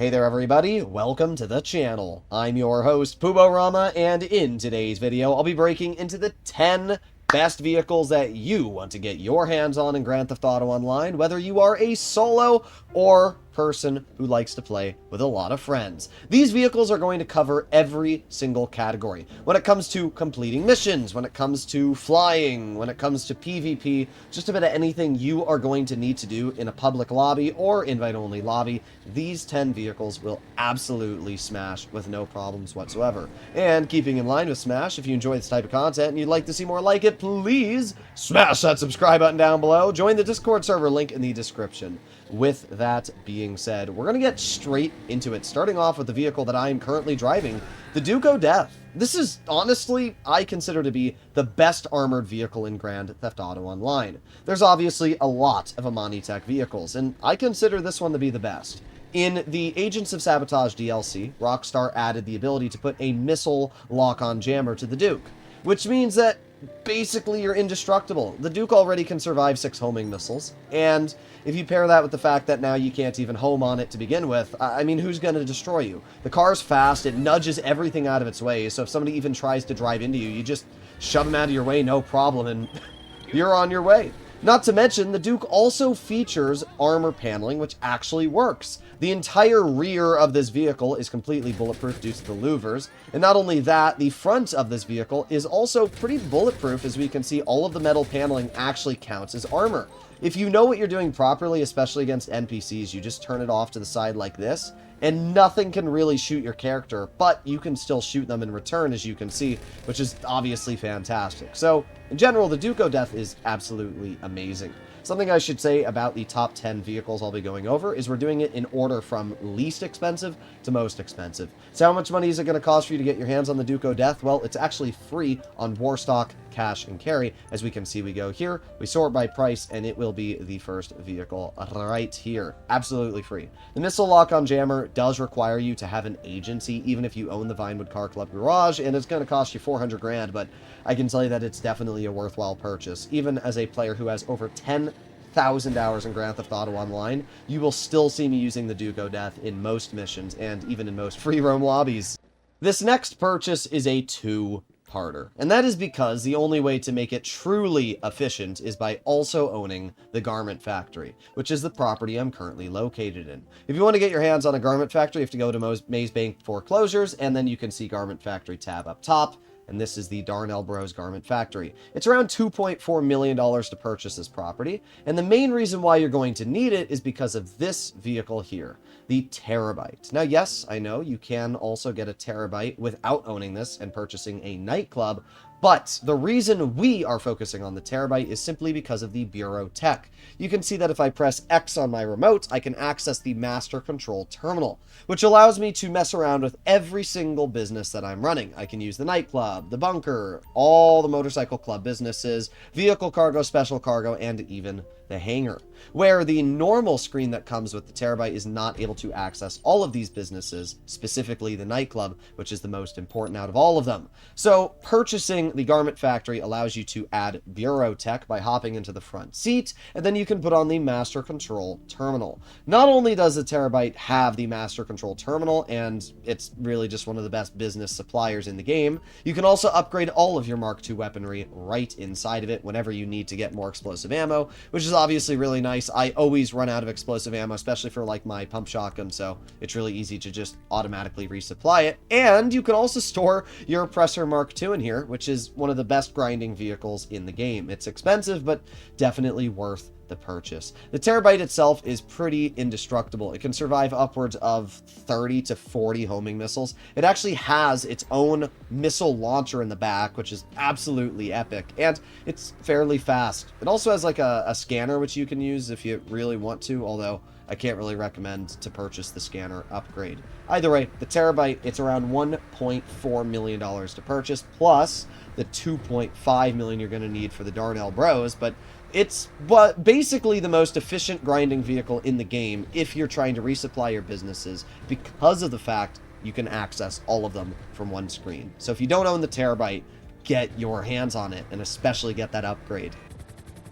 Hey there everybody, welcome to the channel. I'm your host, Puborama, and in today's video, I'll be breaking into the 10 best vehicles that you want to get your hands on in Grand Theft Auto Online, whether you are a solo or person who likes to play with a lot of friends. These vehicles are going to cover every single category. When it comes to completing missions, when it comes to flying, when it comes to PvP, just about anything you are going to need to do in a public lobby or invite-only lobby, these 10 vehicles will absolutely smash with no problems whatsoever. And keeping in line with Smash, if you enjoy this type of content and you'd like to see more like it, please smash that subscribe button down below. Join the Discord server, link in the description. With that being said, we're going to get straight into it, starting off with the vehicle that I am currently driving, the Duke of Death. This is, honestly, I consider to be the best armored vehicle in Grand Theft Auto Online. There's obviously a lot of Amani Tech vehicles, and I consider this one to be the best. In the Agents of Sabotage DLC, Rockstar added the ability to put a missile lock-on jammer to the Duke, which means that basically you're indestructible. The Duke already can survive 6 homing missiles, and if you pair that with the fact that now you can't even home on it to begin with, I mean, who's going to destroy you? The car's fast, it nudges everything out of its way, so if somebody even tries to drive into you, you just shove them out of your way, no problem, and you're on your way. Not to mention, the Duke also features armor paneling, which actually works. The entire rear of this vehicle is completely bulletproof due to the louvers, and not only that, the front of this vehicle is also pretty bulletproof. As we can see, all of the metal paneling actually counts as armor. If you know what you're doing properly, especially against NPCs, you just turn it off to the side like this, and nothing can really shoot your character, but you can still shoot them in return, as you can see, which is obviously fantastic. So, in general, the Duke of Death is absolutely amazing. Something I should say about the top 10 vehicles I'll be going over is we're doing it in order from least expensive to most expensive. So how much money is it going to cost for you to get your hands on the Duke of Death? Well, it's actually free on Warstock, Cash, and Carry. As we can see, we go here, we sort by price, and it will be the first vehicle right here. Absolutely free. The missile lock-on jammer does require you to have an agency, even if you own the Vinewood Car Club Garage, and it's going to cost you 400 grand, but I can tell you that it's definitely a worthwhile purchase. Even as a player who has over 10,000 hours in Grand Theft Auto Online, you will still see me using the Duke of Death in most missions and even in most free roam lobbies. This next purchase is a two-parter, and that is because the only way to make it truly efficient is by also owning the Garment Factory, which is the property I'm currently located in. If you want to get your hands on a Garment Factory, you have to go to Maze Bank Foreclosures, and then you can see Garment Factory tab up top. And this is the Darnell Bros Garment Factory. It's around $2.4 million to purchase this property, and the main reason why you're going to need it is because of this vehicle here, the Terrorbyte. Now, yes, I know you can also get a Terrorbyte without owning this and purchasing a nightclub, but the reason we are focusing on the Terrorbyte is simply because of the Bureau Tech. You can see that if I press X on my remote, I can access the Master Control Terminal, which allows me to mess around with every single business that I'm running. I can use the nightclub, the bunker, all the motorcycle club businesses, vehicle cargo, special cargo, and even the hangar, where the normal screen that comes with the Terrorbyte is not able to access all of these businesses, specifically the nightclub, which is the most important out of all of them. So purchasing the Garment Factory allows you to add Bureau Tech by hopping into the front seat, and then you can put on the Master Control Terminal. Not only does the Terrorbyte have the Master Control Terminal, and it's really just one of the best business suppliers in the game, you can also upgrade all of your Mark II weaponry right inside of it whenever you need to get more explosive ammo, which is obviously really nice. I always run out of explosive ammo, especially for like my pump shotgun, so it's really easy to just automatically resupply it. And you can also store your Oppressor Mark II in here, which is one of the best grinding vehicles in the game. It's expensive, but definitely worth the purchase. The Terrorbyte itself is pretty indestructible. It can survive upwards of 30 to 40 homing missiles. It actually has its own missile launcher in the back, which is absolutely epic, and it's fairly fast. It also has like a scanner which you can use if you really want to, although I can't really recommend to purchase the scanner upgrade. Either way, the Terrorbyte, it's around $1.4 million to purchase, plus the $2.5 million you're going to need for the Darnell Bros, but it's basically the most efficient grinding vehicle in the game if you're trying to resupply your businesses because of the fact you can access all of them from one screen. So if you don't own the Terrorbyte, get your hands on it, and especially get that upgrade.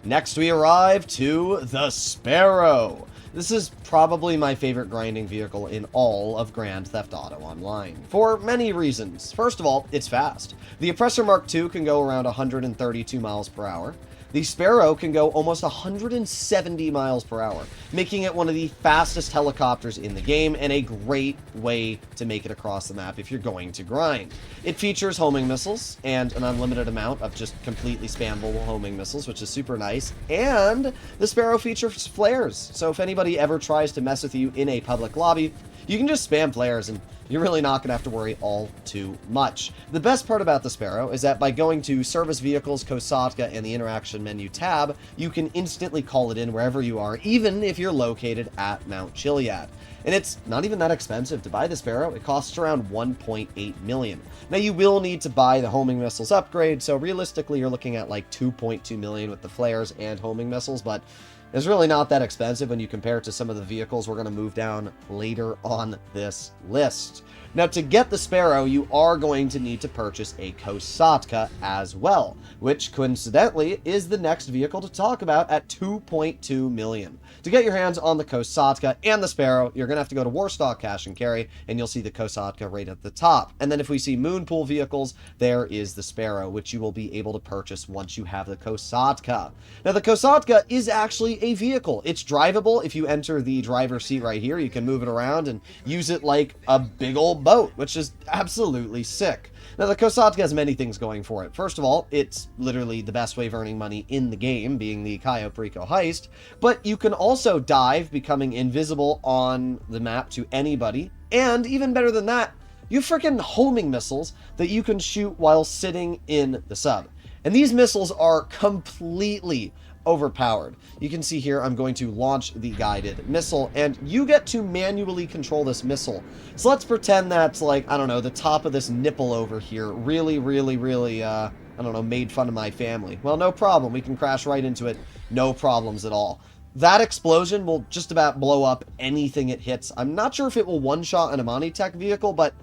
Next we arrive to the Sparrow. This is probably my favorite grinding vehicle in all of Grand Theft Auto Online, for many reasons. First of all, it's fast. The Oppressor Mark II can go around 132 miles per hour. The Sparrow can go almost 170 miles per hour, making it one of the fastest helicopters in the game and a great way to make it across the map if you're going to grind. It features homing missiles and an unlimited amount of just completely spammable homing missiles, which is super nice, and the Sparrow features flares, so if anybody ever tries to mess with you in a public lobby, you can just spam flares and you're really not going to have to worry all too much. The best part about the Sparrow is that by going to Service Vehicles, Kosatka, and the Interaction Menu tab, you can instantly call it in wherever you are, even if you're located at Mount Chiliad. And it's not even that expensive to buy the Sparrow. It costs around 1.8 million. Now, you will need to buy the homing missiles upgrade, so realistically, you're looking at like 2.2 million with the flares and homing missiles, but it's really not that expensive when you compare it to some of the vehicles we're going to move down later on this list. Now, to get the Sparrow, you are going to need to purchase a Kosatka as well, which coincidentally is the next vehicle to talk about at 2.2 million. To get your hands on the Kosatka and the Sparrow, you're going to have to go to Warstock Cash and Carry, and you'll see the Kosatka right at the top. And then if we see Moonpool vehicles, there is the Sparrow, which you will be able to purchase once you have the Kosatka. Now, the Kosatka is actually a vehicle. It's drivable. If you enter the driver's seat right here, you can move it around and use it like a big old boat, which is absolutely sick. Now, the Kosatka has many things going for it. First of all, it's literally the best way of earning money in the game, being the Cayo Perico heist, but you can also dive, becoming invisible on the map to anybody, and even better than that, you have freaking homing missiles that you can shoot while sitting in the sub. And these missiles are completely overpowered. You can see here I'm going to launch the guided missile, and you get to manually control this missile. So let's pretend that's like, I don't know, the top of this nipple over here really, I don't know, made fun of my family. Well, no problem. We can crash right into it. No problems at all. That explosion will just about blow up anything it hits. I'm not sure if it will one-shot an Amani Tech vehicle, but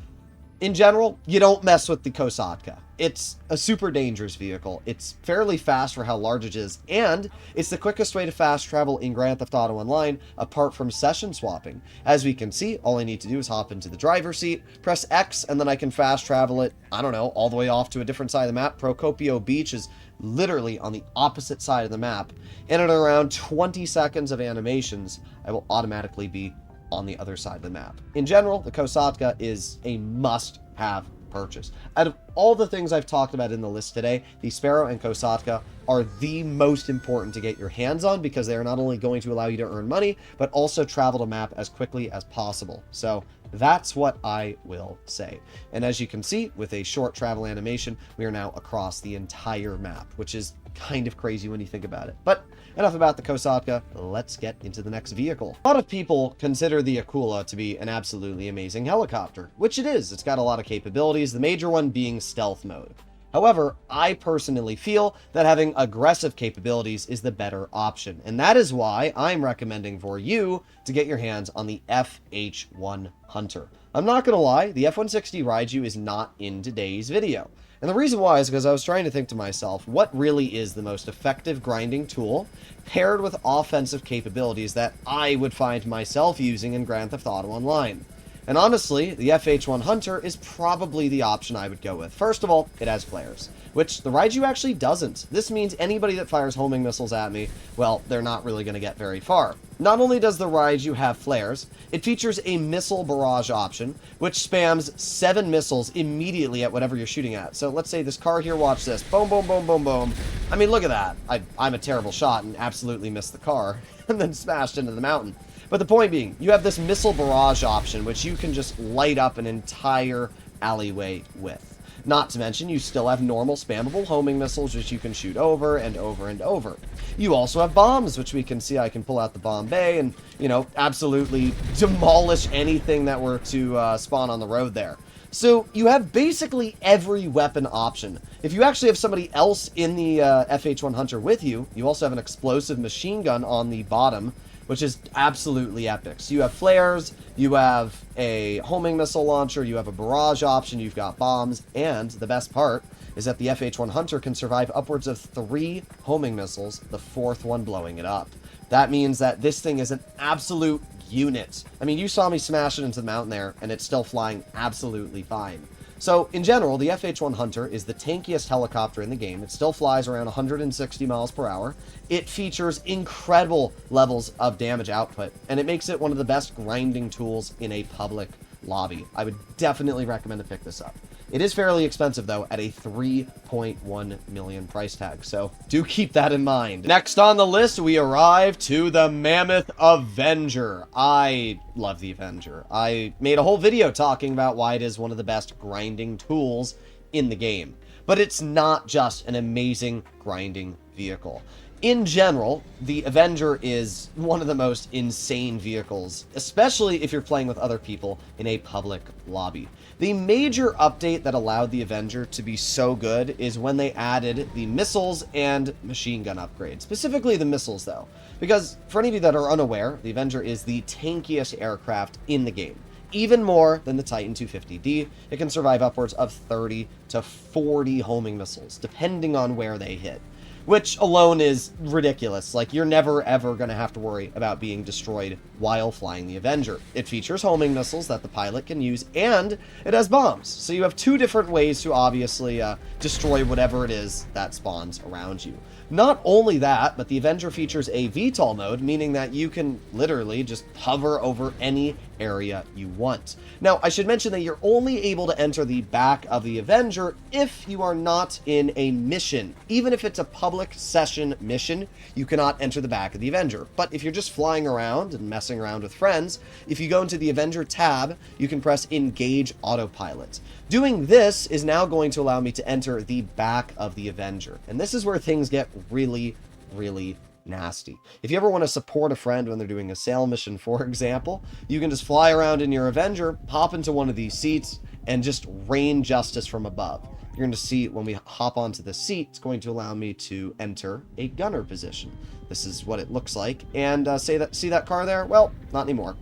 in general, you don't mess with the Kosatka. It's a super dangerous vehicle. It's fairly fast for how large it is, and it's the quickest way to fast travel in Grand Theft Auto Online, apart from session swapping. As we can see, all I need to do is hop into the driver's seat, press X, and then I can fast travel it, I don't know, all the way off to a different side of the map. Procopio Beach is literally on the opposite side of the map, and in around 20 seconds of animations, I will automatically be on the other side of the map. In general, the Kosatka is a must-have purchase. Out of all the things I've talked about in the list today, the Sparrow and Kosatka are the most important to get your hands on because they are not only going to allow you to earn money, but also travel the map as quickly as possible. So that's what I will say. And as you can see, with a short travel animation, we are now across the entire map, which is kind of crazy when you think about it. But enough about the Kosatka, let's get into the next vehicle. A lot of people consider the Akula to be an absolutely amazing helicopter, which it is. It's got a lot of capabilities, the major one being stealth mode. However, I personally feel that having aggressive capabilities is the better option, and that is why I'm recommending for you to get your hands on the FH1 Hunter. I'm not going to lie, the F-160 Raiju is not in today's video. And the reason why is because I was trying to think to myself, what really is the most effective grinding tool paired with offensive capabilities that I would find myself using in Grand Theft Auto Online? And honestly, the FH1 Hunter is probably the option I would go with. First of all, it has flares, which the Raiju actually doesn't. This means anybody that fires homing missiles at me, well, they're not really going to get very far. Not only does the Raiju have flares, it features a missile barrage option, which spams 7 missiles immediately at whatever you're shooting at. So let's say this car here, watch this. Boom, boom, boom, boom, boom. I mean, look at that. I'm a terrible shot and absolutely missed the car and then smashed into the mountain. But the point being, you have this missile barrage option, which you can just light up an entire alleyway with. Not to mention, you still have normal spammable homing missiles, which you can shoot over and over and over. You also have bombs, which we can see I can pull out the bomb bay and, you know, absolutely demolish anything that were to spawn on the road there. So you have basically every weapon option. If you actually have somebody else in the FH1 Hunter with you, you also have an explosive machine gun on the bottom, which is absolutely epic. So you have flares, you have a homing missile launcher, you have a barrage option, you've got bombs, and the best part is that the FH1 Hunter can survive upwards of 3 homing missiles, the 4th one blowing it up. That means that this thing is an absolute unit. I mean, you saw me smash it into the mountain there, and it's still flying absolutely fine. So, in general, the FH1 Hunter is the tankiest helicopter in the game. It still flies around 160 miles per hour. It features incredible levels of damage output, and it makes it one of the best grinding tools in a public lobby. I would definitely recommend to pick this up. It is fairly expensive, though, at a 3.1 million price tag, so do keep that in mind. Next on the list, we arrive to the Mammoth Avenger. I love the Avenger. I made a whole video talking about why it is one of the best grinding tools in the game. But it's not just an amazing grinding vehicle. In general, the Avenger is one of the most insane vehicles, especially if you're playing with other people in a public lobby. The major update that allowed the Avenger to be so good is when they added the missiles and machine gun upgrades. Specifically the missiles, though. Because, for any of you that are unaware, the Avenger is the tankiest aircraft in the game. Even more than the Titan 250D, it can survive upwards of 30 to 40 homing missiles, depending on where they hit. Which alone is ridiculous. Like, you're never ever going to have to worry about being destroyed while flying the Avenger. It features homing missiles that the pilot can use, and it has bombs. So you have two different ways to obviously destroy whatever it is that spawns around you. Not only that, but the Avenger features a VTOL mode, meaning that you can literally just hover over any area you want. Now, I should mention that you're only able to enter the back of the Avenger if you are not in a mission. Even if it's a public session mission, you cannot enter the back of the Avenger. But if you're just flying around and messing around with friends, if you go into the Avenger tab, you can press Engage Autopilot. Doing this is now going to allow me to enter the back of the Avenger. And this is where things get really, really nasty. If you ever want to support a friend when they're doing a sail mission, for example, you can just fly around in your Avenger, hop into one of these seats, and just rain justice from above. You're going to see when we hop onto the seat, it's going to allow me to enter a gunner position. This is what it looks like. And see that car there? Well, not anymore.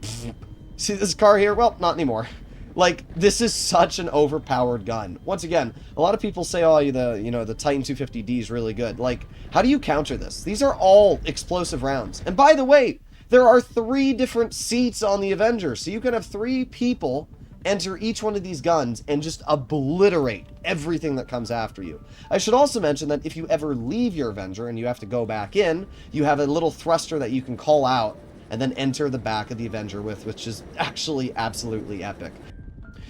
See this car here? Well, not anymore. Like, this is such an overpowered gun. Once again, a lot of people say, oh, the Titan 250D is really good. Like, how do you counter this? These are all explosive rounds. And by the way, there are 3 different seats on the Avenger, so you can have 3 people enter each one of these guns and just obliterate everything that comes after you. I should also mention that if you ever leave your Avenger and you have to go back in, you have a little thruster that you can call out and then enter the back of the Avenger with, which is actually absolutely epic.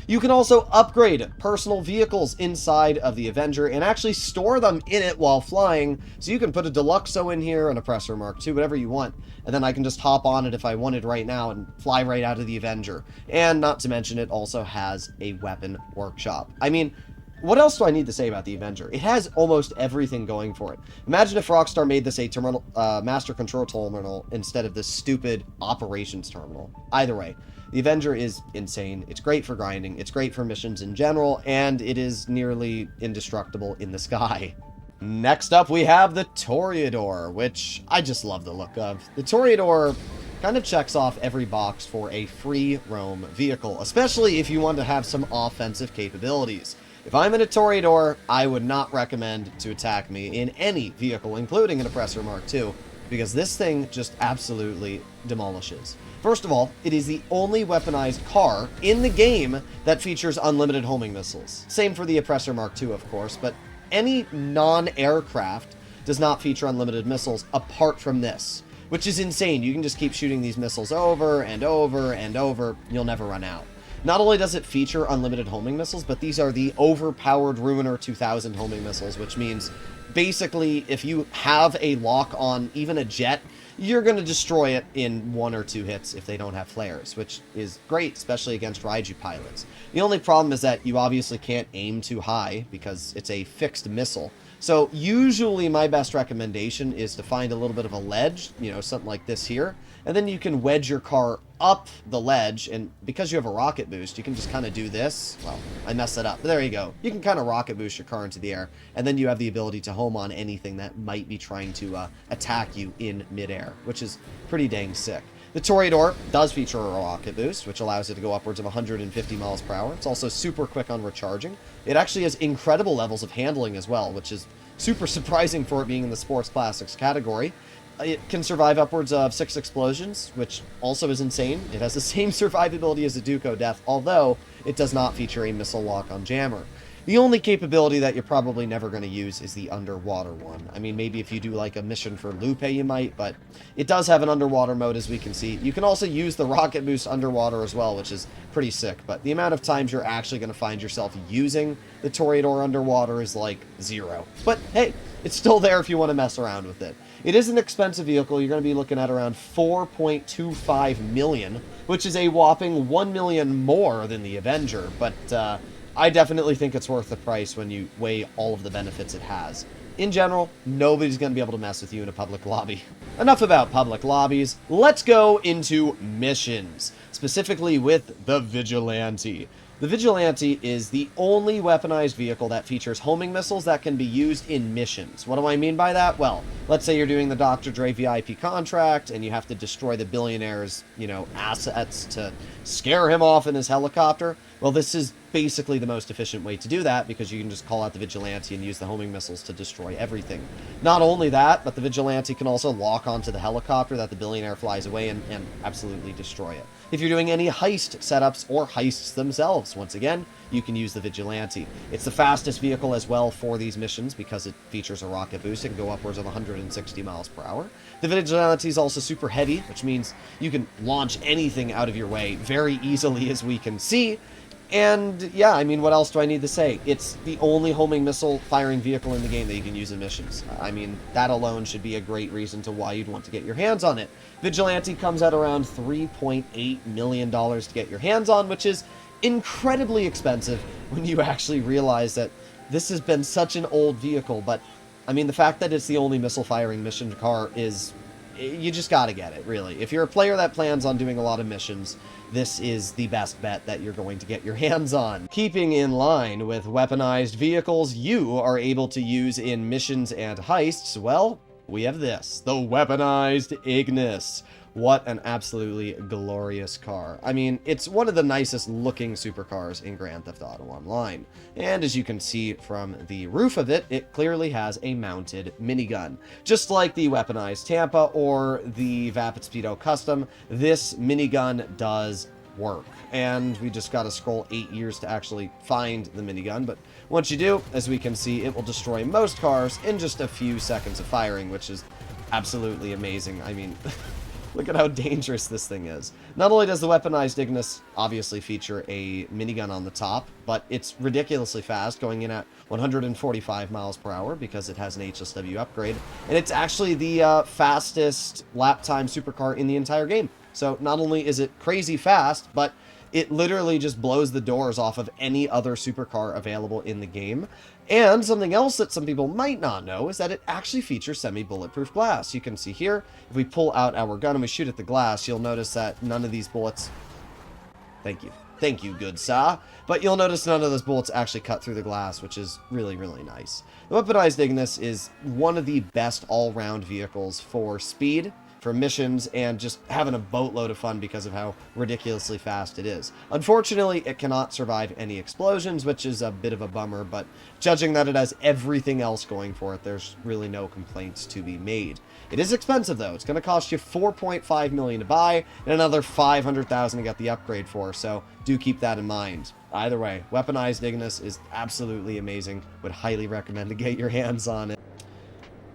You can also upgrade personal vehicles inside of the Avenger and actually store them in it while flying. So you can put a Deluxo in here, an Oppressor Mark II, whatever you want. And then I can just hop on it if I wanted right now and fly right out of the Avenger. And not to mention, it also has a weapon workshop. I mean, what else do I need to say about the Avenger? It has almost everything going for it. Imagine if Rockstar made this a terminal, master control terminal instead of this stupid operations terminal. Either way, the Avenger is insane. It's great for grinding. It's great for missions in general, and it is nearly indestructible in the sky. Next up, we have the Toreador, which I just love the look of. The Toreador kind of checks off every box for a free roam vehicle, especially if you want to have some offensive capabilities. If I'm in a Toreador, I would not recommend to attack me in any vehicle, including an Oppressor Mark II, because this thing just absolutely demolishes. First of all, it is the only weaponized car in the game that features unlimited homing missiles. Same for the Oppressor Mark II, of course, but any non-aircraft does not feature unlimited missiles apart from this, which is insane. You can just keep shooting these missiles over and over and over. You'll never run out. Not only does it feature unlimited homing missiles, but these are the overpowered Ruiner 2000 homing missiles, which means basically if you have a lock on even a jet, you're going to destroy it in 1 or 2 hits if they don't have flares, which is great, especially against Raiju pilots. The only problem is that you obviously can't aim too high because it's a fixed missile. So usually my best recommendation is to find a little bit of a ledge, something like this here, and then you can wedge your car up the ledge, and because you have a rocket boost, you can just kind of do this. Well, I messed it up, but there you go. You can kind of rocket boost your car into the air, and then you have the ability to home on anything that might be trying to attack you in midair, which is pretty dang sick. The Toreador does feature a rocket boost, which allows it to go upwards of 150 miles per hour. It's also super quick on recharging. It actually has incredible levels of handling as well, which is super surprising for it being in the sports classics category. It can survive upwards of 6 explosions, which also is insane. It has the same survivability as a Duco Death, although it does not feature a missile lock on Jammer. The only capability that you're probably never going to use is the underwater one. I mean, maybe if you do like a mission for Lupe you might, but it does have an underwater mode, as we can see. You can also use the rocket boost underwater as well, which is pretty sick, but the amount of times you're actually going to find yourself using the Toreador underwater is like 0. But hey, it's still there if you want to mess around with it. It is an expensive vehicle. You're going to be looking at around 4.25 million, which is a whopping 1 million more than the Avenger, but I definitely think it's worth the price when you weigh all of the benefits it has. In general, nobody's going to be able to mess with you in a public lobby. Enough about public lobbies. Let's go into missions, specifically with the Vigilante. The Vigilante is the only weaponized vehicle that features homing missiles that can be used in missions. What do I mean by that? Well, let's say you're doing the Dr. Dre VIP contract and you have to destroy the billionaire's, assets to scare him off in his helicopter. Well, this is basically the most efficient way to do that because you can just call out the Vigilante and use the homing missiles to destroy everything. Not only that, but the Vigilante can also lock onto the helicopter that the billionaire flies away and absolutely destroy it. If you're doing any heist setups or heists themselves, once again, you can use the Vigilante. It's the fastest vehicle as well for these missions because it features a rocket boost. It can go upwards of 160 miles per hour. The Vigilante is also super heavy, which means you can launch anything out of your way very easily, as we can see. And yeah, I mean, what else do I need to say? It's the only homing missile firing vehicle in the game that you can use in missions. I mean, that alone should be a great reason to why you'd want to get your hands on it. Vigilante comes at around $3.8 million to get your hands on, which is incredibly expensive when you actually realize that this has been such an old vehicle. But I mean, the fact that it's the only missile firing mission car is, you just gotta get it, really. If you're a player that plans on doing a lot of missions, this is the best bet that you're going to get your hands on. Keeping in line with weaponized vehicles you are able to use in missions and heists, well, we have this, the Weaponized Ignis. What an absolutely glorious car. I mean, it's one of the nicest looking supercars in Grand Theft Auto Online. And as you can see from the roof of it, it clearly has a mounted minigun. Just like the Weaponized Tampa or the Vapid Speedo Custom, this minigun does work. And we just gotta scroll 8 years to actually find the minigun, but once you do, as we can see, it will destroy most cars in just a few seconds of firing, which is absolutely amazing. I mean, look at how dangerous this thing is. Not only does the Weaponized Ignis obviously feature a minigun on the top, but it's ridiculously fast, going in at 145 miles per hour because it has an HSW upgrade, and it's actually the fastest lap time supercar in the entire game. So not only is it crazy fast, but it literally just blows the doors off of any other supercar available in the game. And something else that some people might not know is that it actually features semi-bulletproof glass. You can see here, if we pull out our gun and we shoot at the glass, you'll notice that none of these bullets... Thank you, good sir. But you'll notice none of those bullets actually cut through the glass, which is really, really nice. The Weaponized Ignis is one of the best all-round vehicles for speed, for missions, and just having a boatload of fun because of how ridiculously fast it is. Unfortunately, it cannot survive any explosions, which is a bit of a bummer, but judging that it has everything else going for it, there's really no complaints to be made. It is expensive, though. It's going to cost you $4.5 million to buy, and another $500,000 to get the upgrade for, so do keep that in mind. Either way, Weaponized Ignis is absolutely amazing. Would highly recommend to get your hands on it.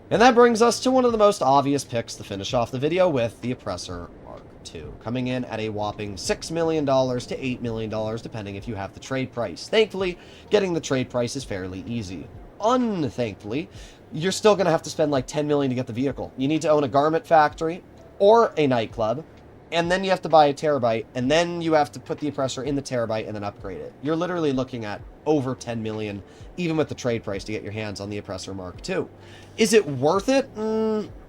And that brings us to one of the most obvious picks to finish off the video with, the Oppressor Mark II, coming in at a whopping $6 million to $8 million, depending if you have the trade price. Thankfully, getting the trade price is fairly easy. Unthankfully, you're still going to have to spend like $10 million to get the vehicle. You need to own a garment factory or a nightclub, and then you have to buy a Terrorbyte, and then you have to put the Oppressor in the Terrorbyte and then upgrade it. You're literally looking at over $10 million, even with the trade price, to get your hands on the Oppressor Mark II. Is it worth it?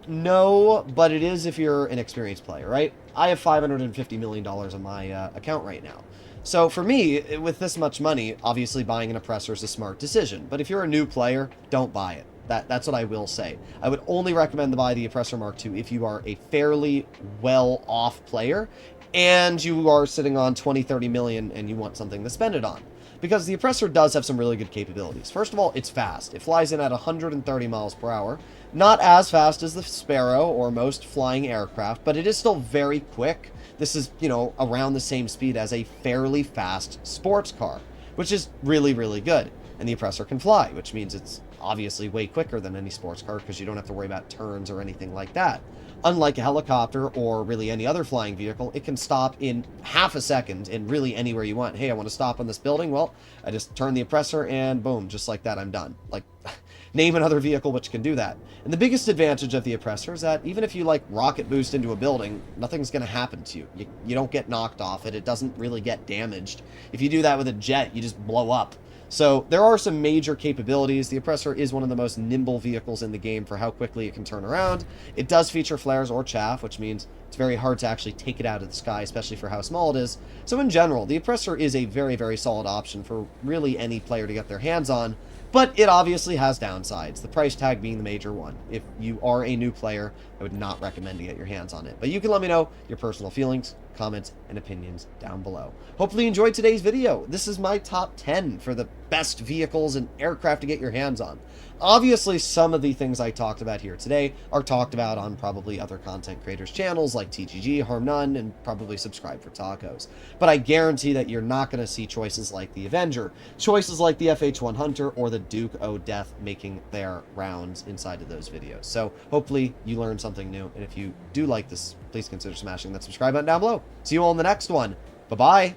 No, but it is if you're an experienced player, right? I have $550 million on my account right now. So for me, with this much money, obviously buying an Oppressor is a smart decision. But if you're a new player, don't buy it. That's what I will say. I would only recommend to buy the Oppressor Mark II if you are a fairly well-off player and you are sitting on 20, 30 million and you want something to spend it on. Because the Oppressor does have some really good capabilities. First of all, it's fast. It flies in at 130 miles per hour. Not as fast as the Sparrow or most flying aircraft, but it is still very quick. This is, you know, around the same speed as a fairly fast sports car, which is really, really good. And the Oppressor can fly, which means it's obviously way quicker than any sports car because you don't have to worry about turns or anything like that. Unlike a helicopter or really any other flying vehicle, it can stop in half a second and really anywhere you want. Hey, I want to stop on this building. Well, I just turn the Oppressor and boom, just like that, I'm done. Like, name another vehicle which can do that. And the biggest advantage of the Oppressor is that even if you like rocket boost into a building, nothing's going to happen to you. You don't get knocked off it. It doesn't really get damaged. If you do that with a jet, you just blow up. So there are some major capabilities. The Oppressor is one of the most nimble vehicles in the game for how quickly it can turn around. It does feature flares or chaff, which means it's very hard to actually take it out of the sky, especially for how small it is. So in general, the Oppressor is a very, very solid option for really any player to get their hands on. But it obviously has downsides, the price tag being the major one. If you are a new player, I would not recommend to get your hands on it. But you can let me know your personal feelings, comments, and opinions down below. Hopefully you enjoyed today's video. This is my top 10 for the best vehicles and aircraft to get your hands on. Obviously, some of the things I talked about here today are talked about on probably other content creators' channels like TGG, Harm None, and probably Subscribe for Tacos. But I guarantee that you're not going to see choices like the Avenger, choices like the FH1 Hunter, or the Duke O' Death making their rounds inside of those videos. So hopefully you learned something new, and if you do like this, please consider smashing that subscribe button down below. See you all in the next one. Bye-bye.